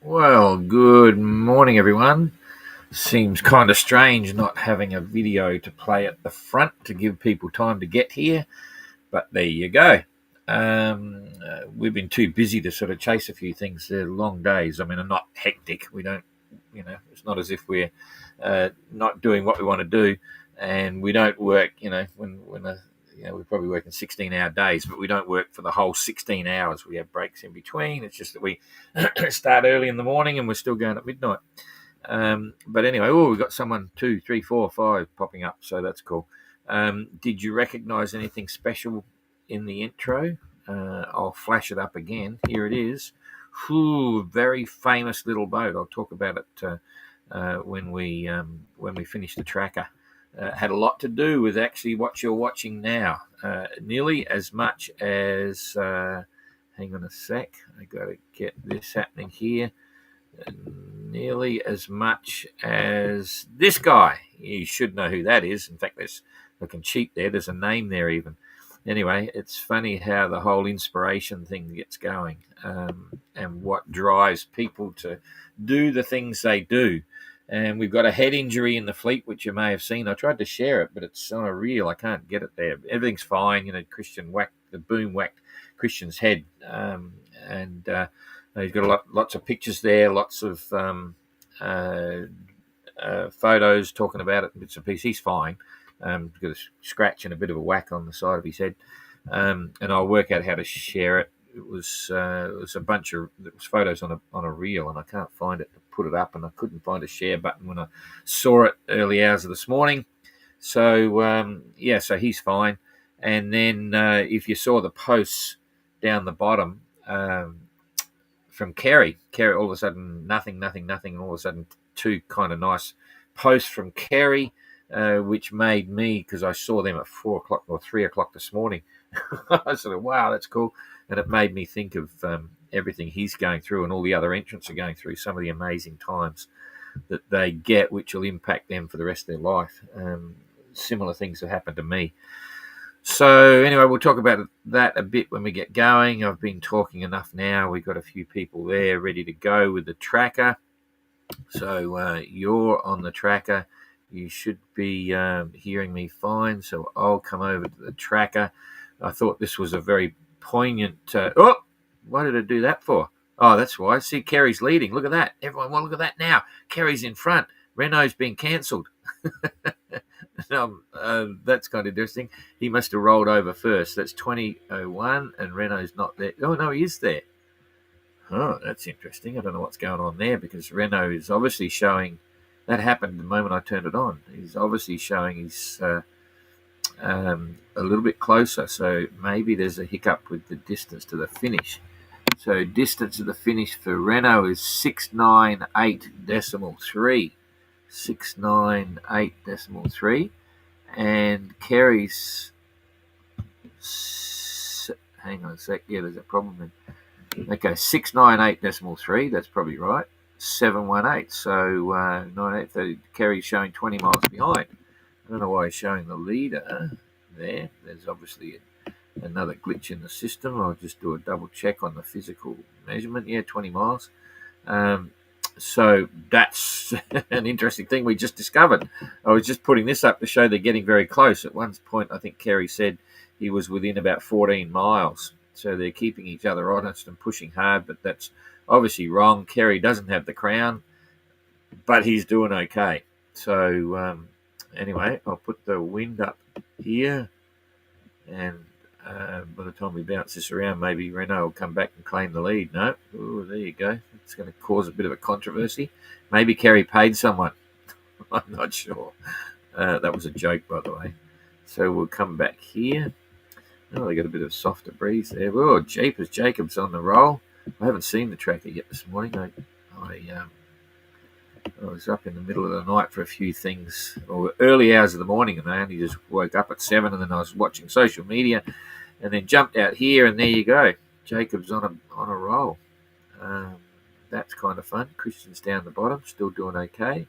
Well, good morning, everyone. Seems kind of strange not having a video to play at the front to give people time to get here, but there you go. We've been too busy to sort of chase a few things. They're long days. I mean, I'm not hectic. We don't, it's not as if we're not doing what we want to do, and we don't work. We're probably working 16-hour days, but we don't work for the whole 16 hours. We have breaks in between. It's just that we start early in the morning and we're still going at midnight. But anyway, we've got someone 2, 3, 4, 5 popping up, so that's cool. Did you recognize anything special in the intro? I'll flash it up again. Here it is. Very famous little boat. I'll talk about it when we finish the tracker. Had a lot to do with actually what you're watching now. Nearly as much as, hang on a sec, I got to get this happening here. Nearly as much as this guy. You should know who that is. In fact, there's looking cheap there. There's a name there even. Anyway, it's funny how the whole inspiration thing gets going, and what drives people to do the things they do. And we've got a head injury in the fleet, which you may have seen. I tried to share it, but it's on a reel. I can't get it there. Everything's fine. Christian the boom whacked Christian's head. And he's got lots of pictures there, lots of photos talking about it, bits and pieces. He's fine. Got a scratch and a bit of a whack on the side of his head. And I'll work out how to share it. It was a bunch of photos on a reel, and I can't find it to put it up, and I couldn't find a share button when I saw it early hours of this morning. So so he's fine. And then if you saw the posts down the bottom from Kerry, all of a sudden nothing, and all of a sudden two kind of nice posts from Kerry, which made me, because I saw them at 4 o'clock or 3 o'clock this morning. I said, wow, that's cool. And it made me think of everything he's going through and all the other entrants are going through, some of the amazing times that they get, which will impact them for the rest of their life. Similar things have happened to me. So anyway, we'll talk about that a bit when we get going. I've been talking enough now. We've got a few people there ready to go with the tracker. So you're on the tracker. You should be hearing me fine. So I'll come over to the tracker. I thought this was a very poignant... what did I do that for? Oh, that's why. See, Kerry's leading. Look at that. Everyone, well, look at that now. Kerry's in front. Renault's been cancelled. That's kind of interesting. He must have rolled over first. That's 20:01, and Renault's not there. Oh, no, he is there. Oh, that's interesting. I don't know what's going on there, because Renault is obviously showing... That happened the moment I turned it on. He's obviously showing he's a little bit closer, so maybe there's a hiccup with the distance to the finish. So distance to the finish for Renault is 698.3. 698.3. And Kerry's... Hang on a sec. Yeah, there's a problem then. Okay, 698.3. That's probably right. 718. So 9830. Kerry's showing 20 miles behind. I don't know why he's showing the leader there. There's obviously another glitch in the system. I'll just do a double check on the physical measurement. Yeah, 20 miles. So that's an interesting thing we just discovered. I was just putting this up to show they're getting very close. At one point, I think Kerry said he was within about 14 miles. So they're keeping each other honest and pushing hard, but that's obviously wrong. Kerry doesn't have the crown, but he's doing okay. So anyway, I'll put the wind up here, and by the time we bounce this around, maybe Renault will come back and claim the lead. No? Oh, there you go. It's going to cause a bit of a controversy. Maybe Kerry paid someone. I'm not sure. That was a joke, by the way. So we'll come back here. Oh, they got a bit of a softer breeze there. Oh, Jeepers, Jacob's on the roll. I haven't seen the tracker yet this morning. I was up in the middle of the night for a few things, or early hours of the morning, and I only just woke up at 7, and then I was watching social media, and then jumped out here, and there you go. Jacob's on a roll. That's kind of fun. Christian's down the bottom, still doing okay.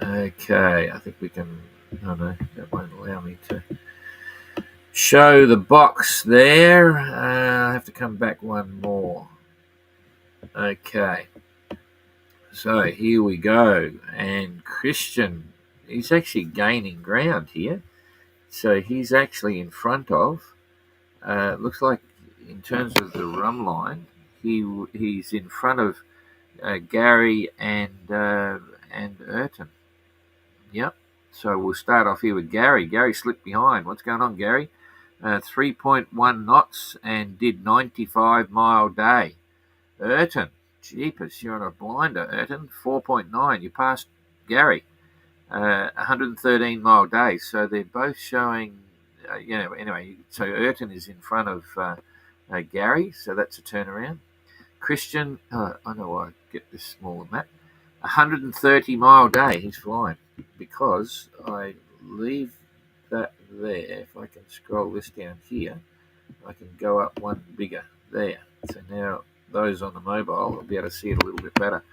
Okay, I think we can... Oh no, that won't allow me to show the box there. I have to come back one more. Okay, so here we go. And Christian, he's actually gaining ground here. So he's actually in front of, looks like in terms of the run line, he's in front of Gary and Urton. Yep. So we'll start off here with Gary. Gary slipped behind. What's going on, Gary? 3.1 knots and did 95-mile day. Urton, jeepers, you're on a blinder, Urton. 4.9. You passed Gary. 113-mile day. So they're both showing, anyway, so Urton is in front of Gary. So that's a turnaround. Christian, I know why I get this smaller map. 130-mile day he's flying, because I leave that there. If I can scroll this down here, I can go up one bigger there. So now those on the mobile will be able to see it a little bit better.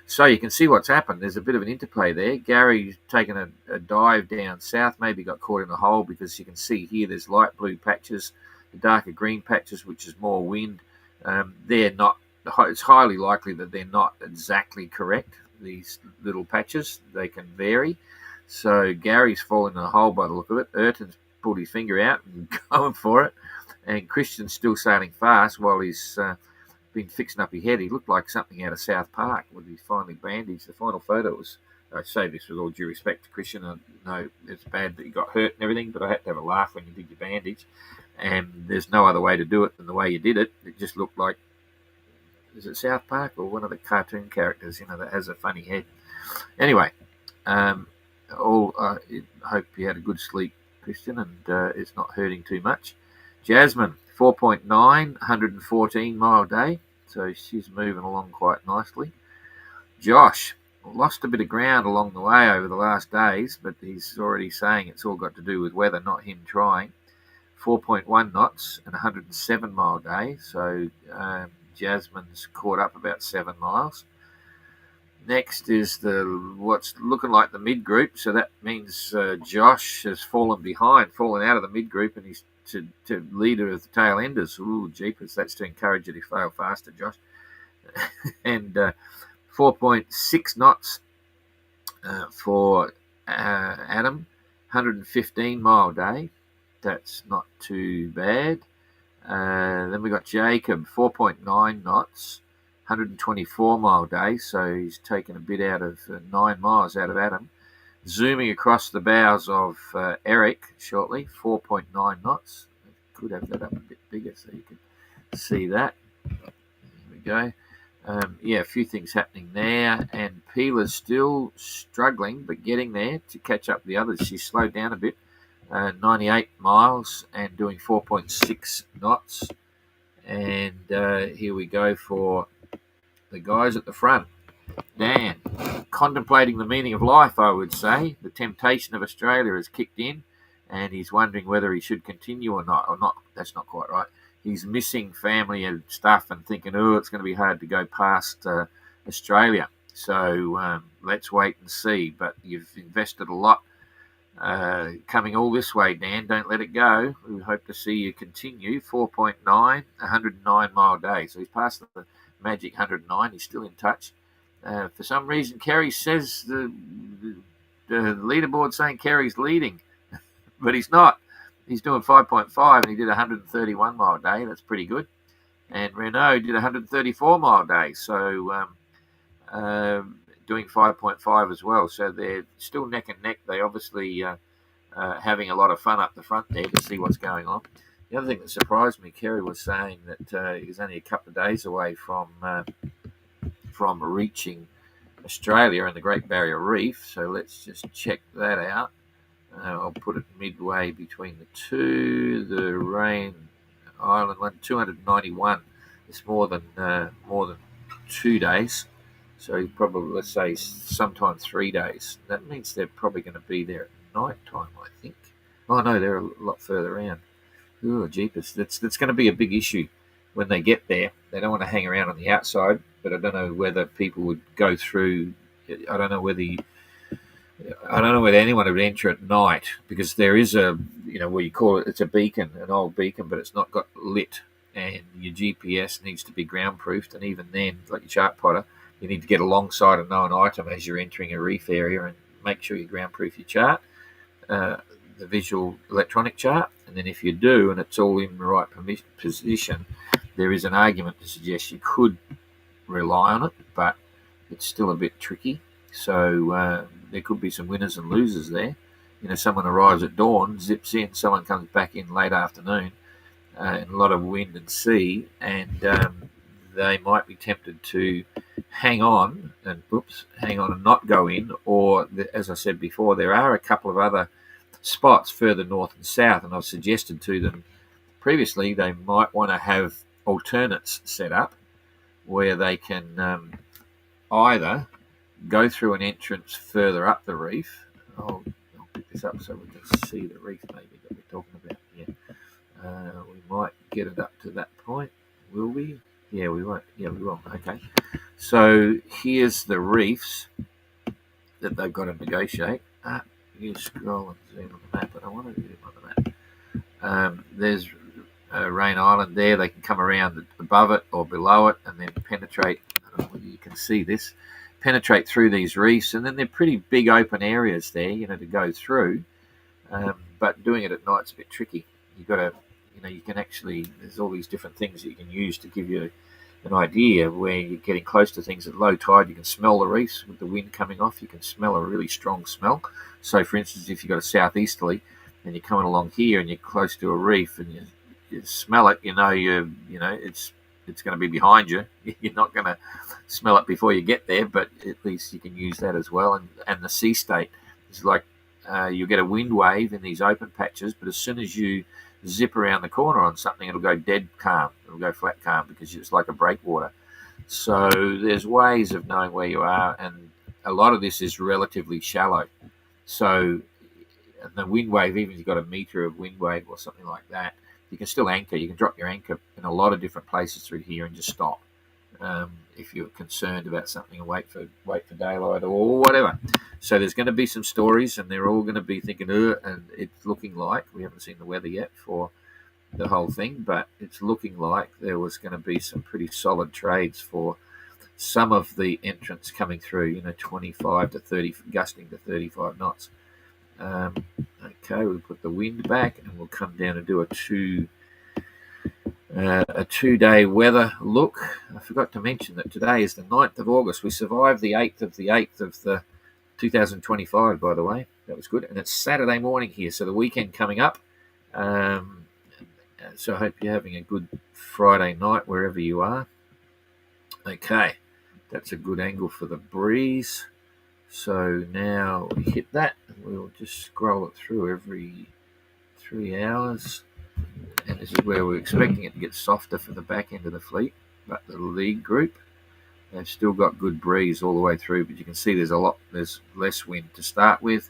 So you can see what's happened. There's a bit of an interplay there. Gary's taken a dive down south, maybe got caught in a hole, because you can see here there's light blue patches, the darker green patches, which is more wind. They're not. It's highly likely that they're not exactly correct. These little patches, they can vary. So Gary's fallen in a hole by the look of it. Urton's pulled his finger out and going for it, and Christian's still sailing fast while he's been fixing up his head. He looked like something out of South Park when he's finally bandaged. The final photo was, I say this with all due respect to Christian, I know it's bad that you got hurt and everything, but I had to have a laugh when you did your bandage, and there's no other way to do it than the way you did it. It just looked like, is it South Park or one of the cartoon characters, that has a funny head? Anyway, I hope you had a good sleep, Christian, and it's not hurting too much. Jasmine, 4.9, 114-mile day, so she's moving along quite nicely. Josh lost a bit of ground along the way over the last days, but he's already saying it's all got to do with weather, not him trying. 4.1 knots and 107-mile day, so Jasmine's caught up about 7 miles. Next is what's looking like the mid group, so that means Josh has fallen out of the mid group, and he's to leader of the tail enders. Ooh, jeepers, that's to encourage you to fail faster, Josh. And 4.6 knots for Adam, 115-mile day. That's not too bad. Then we got Jacob, 4.9 knots, 124-mile day, so he's taken a bit out of 9 miles out of Adam. Zooming across the bows of Eric shortly, 4.9 knots. Could have that up a bit bigger so you can see that. There we go. A few things happening there, and Pila's still struggling, but getting there to catch up the others. She's slowed down a bit. 98 miles and doing 4.6 knots. And here we go for the guys at the front. Dan, contemplating the meaning of life, I would say. The temptation of Australia has kicked in, and he's wondering whether he should continue or not. That's not quite right. He's missing family and stuff and thinking, it's going to be hard to go past Australia. So let's wait and see. But you've invested a lot coming all this way, Dan. Don't let it go. We hope to see you continue. 4.9, 109-mile day. So he's past the magic 109. He's still in touch. For some reason, Kerry says the leaderboard saying Kerry's leading, but he's not. He's doing 5.5, and he did a 131-mile day. That's pretty good. And Renault did a 134-mile day. So doing 5.5 as well. So they're still neck and neck. They obviously having a lot of fun up the front there to see what's going on. The other thing that surprised me, Kerry was saying that he was only a couple of days away from reaching Australia and the Great Barrier Reef. So let's just check that out. I'll put it midway between the two. The Rain Island one, 291. It's more than 2 days. So probably, let's say, sometime 3 days. That means they're probably going to be there at night time, I think. Oh, no, they're a lot further around. Oh, jeepers. That's going to be a big issue when they get there. They don't want to hang around on the outside, but I don't know whether people would go through. I don't know whether anyone would enter at night, because there is a, where you call it, it's a beacon, an old beacon, but it's not got lit. and your GPS needs to be ground proofed, and even then, like your chart plotter, you need to get alongside a known item as you're entering a reef area and make sure you ground proof your chart, the visual electronic chart. And then if you do and it's all in the right position, there is an argument to suggest you could rely on it, but it's still a bit tricky. So there could be some winners and losers there. Someone arrives at dawn, zips in, someone comes back in late afternoon, and a lot of wind and sea, and they might be tempted to hang on and not go in. Or, as I said before, there are a couple of other spots further north and south, and I've suggested to them previously they might want to have alternates set up where they can either go through an entrance further up the reef. I'll pick this up so we can see the reef maybe that we're talking about here. We might get it up to that point. Will we? Yeah, we won't. Yeah, we will. Okay. So here's the reefs that they've got to negotiate. You scroll and zoom on the map, but I want to zoom on the map. There's Rain Island there. They can come around above it or below it and then penetrate. I don't know whether you can see this. Penetrate through these reefs, and then they're pretty big open areas there, to go through. But doing it at night's a bit tricky. You've got to, you can actually, there's all these different things that you can use to give you an idea where you're getting close to things at low tide. You can smell the reefs with the wind coming off. You can smell a really strong smell. So, for instance, if you've got a southeasterly and you're coming along here and you're close to a reef and you smell it, it's going to be behind you. You're not going to smell it before you get there, but at least you can use that as well. And the sea state is like you'll get a wind wave in these open patches, but as soon as you zip around the corner on something, it'll go dead calm. It'll go flat calm because it's like a breakwater. So there's ways of knowing where you are, and a lot of this is relatively shallow. So the wind wave, even if you've got a meter of wind wave or something like that, you can still anchor. You can drop your anchor in a lot of different places through here and just stop if you're concerned about something and wait for daylight or whatever. So there's going to be some stories, and they're all going to be thinking, and it's looking like, we haven't seen the weather yet for the whole thing, but it's looking like there was going to be some pretty solid trades for some of the entrants coming through, 25 to 30, gusting to 35 knots. Okay, we'll put the wind back and we'll come down and do a 2-day weather look. I forgot to mention that today is the 9th of August. We survived the 8th of the 2025, by the way. That was good. And it's Saturday morning here, so the weekend coming up. So I hope you're having a good Friday night wherever you are. Okay, that's a good angle for the breeze. So now we hit that, and we'll just scroll it through every 3 hours. And this is where we're expecting it to get softer for the back end of the fleet. But the lead group, they've still got good breeze all the way through, but you can see there's less wind to start with.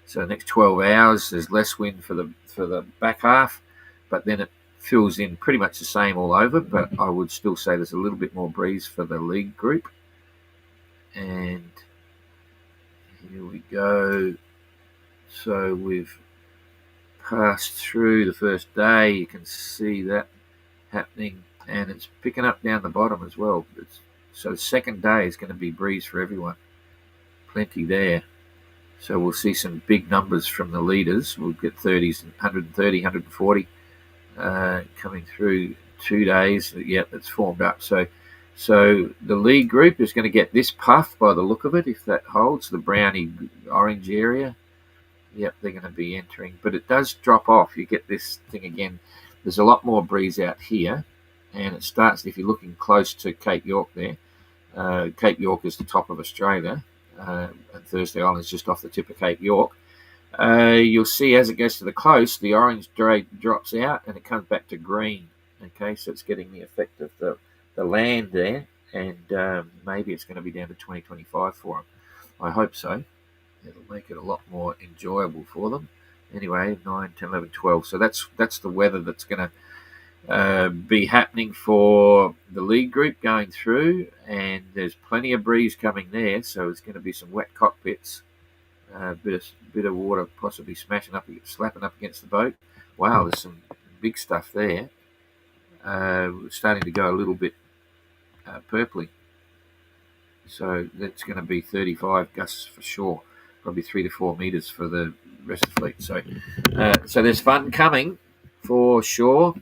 So the next 12 hours, there's less wind for the back half, but then it fills in pretty much the same all over. But I would still say there's a little bit more breeze for the lead group. And here we go. So we've passed through the first day. You can see that happening, and it's picking up down the bottom as well. So the second day is going to be breeze for everyone. Plenty there. So we'll see some big numbers from the leaders. We'll get 30s, 130, 140 coming through 2 days. Yeah, that's formed up. So the lead group is going to get this puff by the look of it, if that holds, the browny orange area. Yep, they're going to be entering, but it does drop off. You get this thing again. There's a lot more breeze out here, and it starts, if you're looking close to Cape York there. Cape York is the top of Australia, and Thursday Island is just off the tip of Cape York. You'll see as it goes to the coast, the orange drops out and it comes back to green. Okay, so it's getting the effect of the land there, and maybe it's going to be down to 2025 for them. I hope so. It'll make it a lot more enjoyable for them. Anyway, 9, 10, 11, 12. So that's the weather that's going to be happening for the lead group going through, and there's plenty of breeze coming there, so it's going to be some wet cockpits, a bit of water possibly slapping up against the boat. Wow, there's some big stuff there. starting to go a little bit purpley. So that's going to be 35 gusts for shore, probably 3 to 4 meters for the rest of the fleet. So there's fun coming for shore.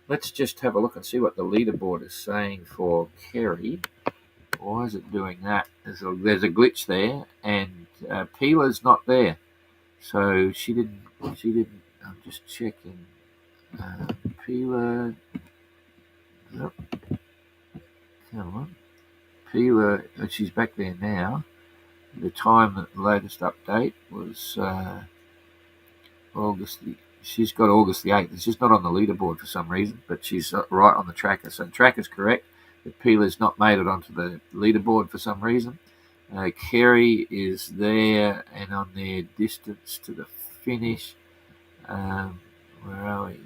Let's just have a look and see what the leaderboard is saying for Kerry. Why is it doing that? There's a glitch there, and Pila's not there, so she didn't. I'm just checking. Pila. Nope. Come on. Pila. She's back there now. The time that the latest update was August. She's got August the 8th. It's just not on the leaderboard for some reason, but she's right on the tracker. So the tracker's correct. But Pila's not made it onto the leaderboard for some reason. Kerry is there and on their distance to the finish. Where are we?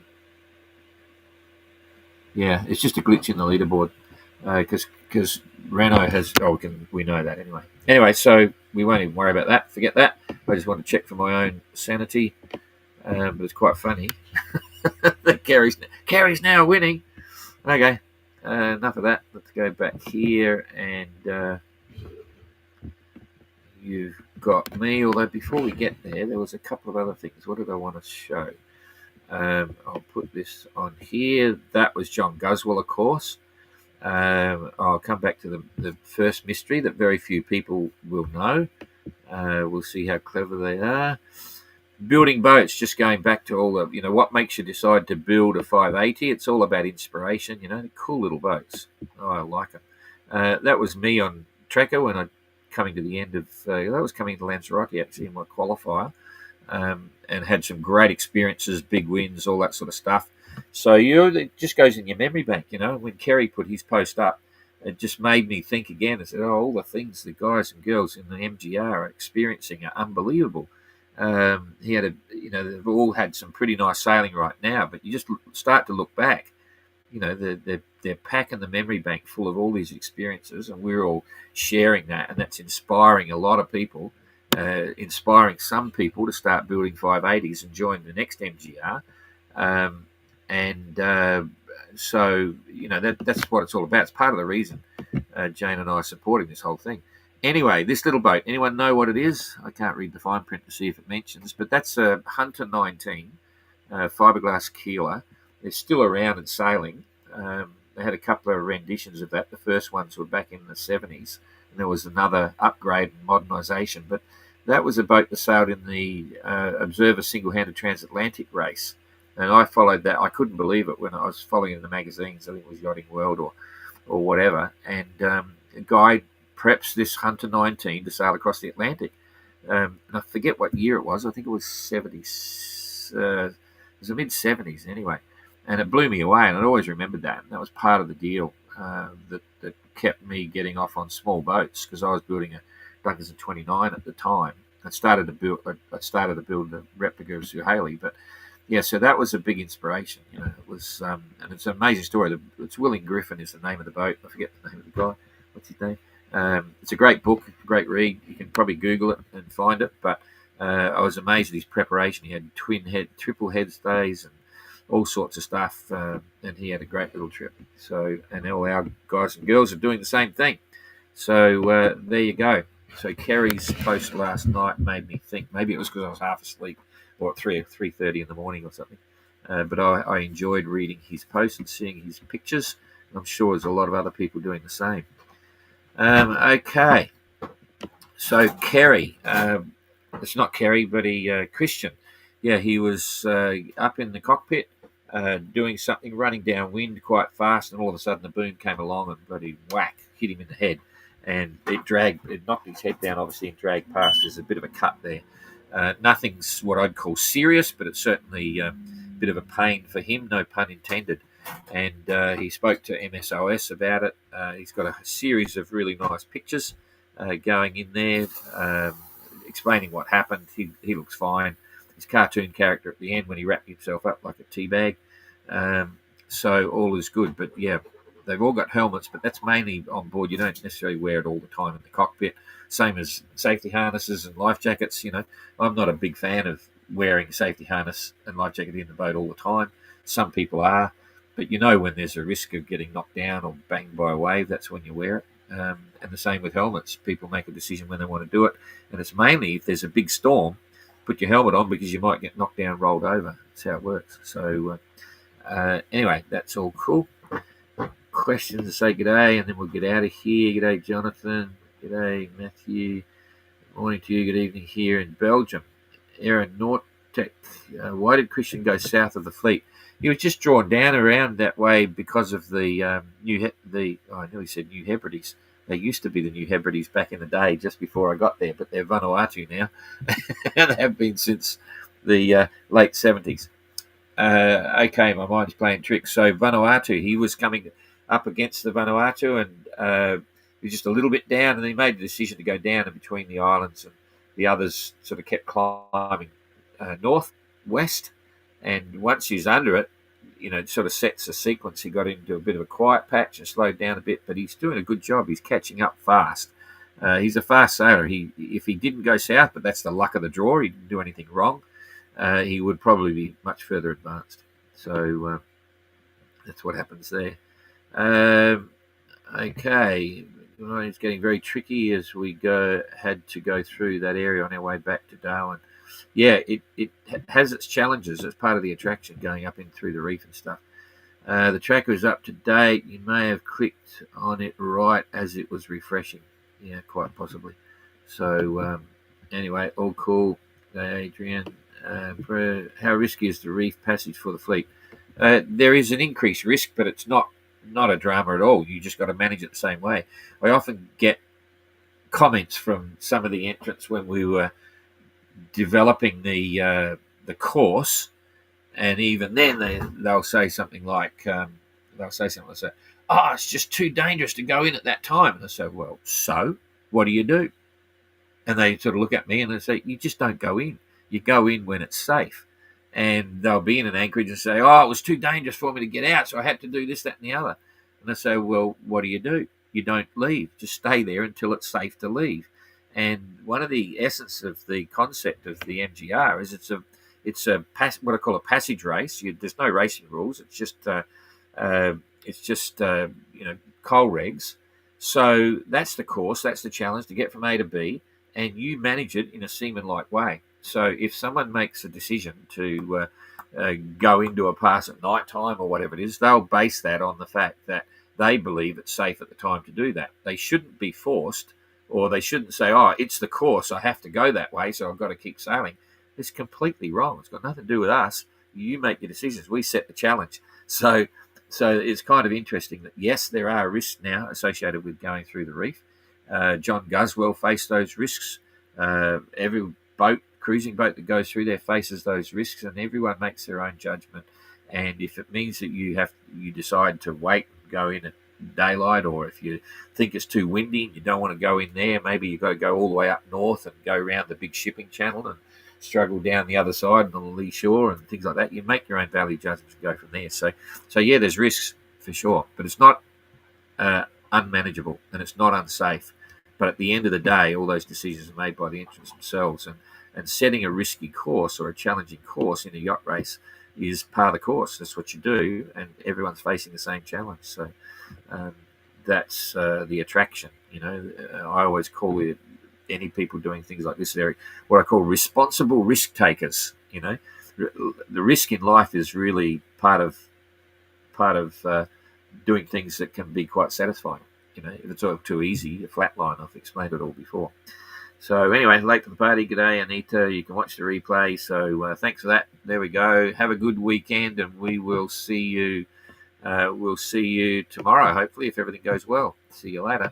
Yeah, it's just a glitch in the leaderboard because Renault has. Oh, we know that anyway. Anyway, so we won't even worry about that. Forget that. I just want to check for my own sanity. But it's quite funny that Kerry's now winning. Okay, enough of that. Let's go back here, and you've got me. Although before we get there was a couple of other things. What did I want to show? I'll put this on here. That was John Guswell, of course. I'll come back to the first mystery that very few people will know. We'll see how clever they are. Building boats, just going back to all the, what makes you decide to build a 580? It's all about inspiration, cool little boats. Oh, I like them. That was me on Trekker when I coming to the end of, that was coming to Lanzarote actually in my qualifier, and had some great experiences, big wins, all that sort of stuff. So it just goes in your memory bank, When Kerry put his post up, it just made me think again. I said, all the things the guys and girls in the MGR are experiencing are unbelievable. He had they've all had some pretty nice sailing right now, but you just start to look back, they're packing the memory bank full of all these experiences, and we're all sharing that, and that's inspiring a lot of people, inspiring some people to start building 580s and join the next MGR. So that's what it's all about. It's part of the reason Jane and I are supporting this whole thing. Anyway, this little boat, anyone know what it is? I can't read the fine print to see if it mentions, but that's a Hunter 19 fiberglass keeler. They're still around and sailing. They had a couple of renditions of that. The first ones were back in the 70s, and there was another upgrade and modernisation. But that was a boat that sailed in the Observer single-handed transatlantic race, and I followed that. I couldn't believe it when I was following in the magazines. I think it was Yachting World or whatever, and a guy preps this Hunter 19 to sail across the Atlantic. And I forget what year it was. I think it was 70s. It was the mid-70s anyway. And it blew me away, and I'd always remembered that. And that was part of the deal that kept me getting off on small boats, because I was building a Douglas 29 at the time. I started to build the replica of Suhaili, but yeah, so that was a big inspiration. It was, and it's an amazing story. It's Willing Griffin is the name of the boat. I forget the name of the guy. What's his name? It's a great book, great read. You can probably Google it and find it. But I was amazed at his preparation. He had triple head stays, and all sorts of stuff. And he had a great little trip. So, and all our guys and girls are doing the same thing. So there you go. So Kerry's post last night made me think. Maybe it was because I was half asleep, or at 3:30 in the morning or something. But I enjoyed reading his post and seeing his pictures. I'm sure there's a lot of other people doing the same. Okay, so Kerry, it's not Kerry, but Christian. Yeah, he was up in the cockpit doing something, running downwind quite fast, and all of a sudden the boom came along and bloody whack, hit him in the head, and it knocked his head down, obviously, and dragged past. There's a bit of a cut there. Nothing's what I'd call serious, but it's certainly a bit of a pain for him, no pun intended. And he spoke to MSOS about it. He's got a series of really nice pictures going in there, explaining what happened. He looks fine. His cartoon character at the end when he wrapped himself up like a tea bag. So all is good. But yeah, they've all got helmets, but that's mainly on board. You don't necessarily wear it all the time in the cockpit. Same as safety harnesses and life jackets. I'm not a big fan of wearing a safety harness and life jacket in the boat all the time. Some people are. But you know when there's a risk of getting knocked down or banged by a wave, that's when you wear it. And the same with helmets. People make a decision when they want to do it, and it's mainly if there's a big storm, put your helmet on because you might get knocked down, rolled over. That's how it works. So anyway, that's all cool. Questions to say g'day, and then we'll get out of here. G'day, Jonathan. G'day, Matthew. Good morning to you. Good evening here in Belgium. Aaron Nortek. Why did Christian go south of the fleet? He was just drawn down around that way because of the I nearly said New Hebrides. They used to be the New Hebrides back in the day, just before I got there, but they're Vanuatu now, and they have been since the late 70s. Okay, my mind's playing tricks. So Vanuatu, he was coming up against the Vanuatu, and he was just a little bit down, and he made the decision to go down in between the islands, and the others sort of kept climbing north, west. And once he's under it, it sort of sets a sequence. He got into a bit of a quiet patch and slowed down a bit, but he's doing a good job. He's catching up fast. He's a fast sailor. If he didn't go south, but that's the luck of the draw, he didn't do anything wrong, he would probably be much further advanced. So that's what happens there. Okay, it's getting very tricky as we had to go through that area on our way back to Darwin. Yeah, it has its challenges as part of the attraction going up in through the reef and stuff. The tracker is up to date. You may have clicked on it right as it was refreshing. Yeah, quite possibly. So anyway, all cool. Adrian, how risky is the reef passage for the fleet? There is an increased risk, but it's not a drama at all. You just got to manage it the same way. I often get comments from some of the entrants when we were developing the course, and even then they'll say something like, "Oh, it's just too dangerous to go in at that time." And I say, "Well, so what do you do?" And they sort of look at me and they say, "You just don't go in. You go in when it's safe." And they'll be in an anchorage and say, "Oh, it was too dangerous for me to get out, so I had to do this, that, and the other." And I say, "Well, what do? You don't leave. Just stay there until it's safe to leave." And one of the essence of the concept of the MGR is it's what I call a passage race. There's no racing rules. It's just coal regs. So that's the course. That's the challenge to get from A to B, and you manage it in a seaman-like way. So if someone makes a decision to go into a pass at night time or whatever it is, they'll base that on the fact that they believe it's safe at the time to do that. They shouldn't be forced. Or they shouldn't say, "Oh, it's the course. I have to go that way, so I've got to keep sailing." It's completely wrong. It's got nothing to do with us. You make your decisions. We set the challenge. So it's kind of interesting that, yes, there are risks now associated with going through the reef. John Guswell faced those risks. Every cruising boat that goes through there faces those risks, and everyone makes their own judgment. And if it means that you decide to wait and go in at daylight, or if you think it's too windy and you don't want to go in there, maybe you've got to go all the way up north and go around the big shipping channel and struggle down the other side on the lee shore and things like that. You make your own value judgments and go from there. So yeah, there's risks for sure, but it's not unmanageable and it's not unsafe. But at the end of the day, all those decisions are made by the entrants themselves, and setting a risky course or a challenging course in a yacht race is part of the course. That's what you do, and everyone's facing the same challenge. So that's the attraction. I always call it, any people doing things like this, they're what I call responsible risk takers. The risk in life is really part of doing things that can be quite satisfying. If it's all too easy, a flat line. I've explained it all before. So anyway, late to the party. G'day, Anita. You can watch the replay. So thanks for that. There we go. Have a good weekend, and we will see you. We'll see you tomorrow, hopefully, if everything goes well. See you later.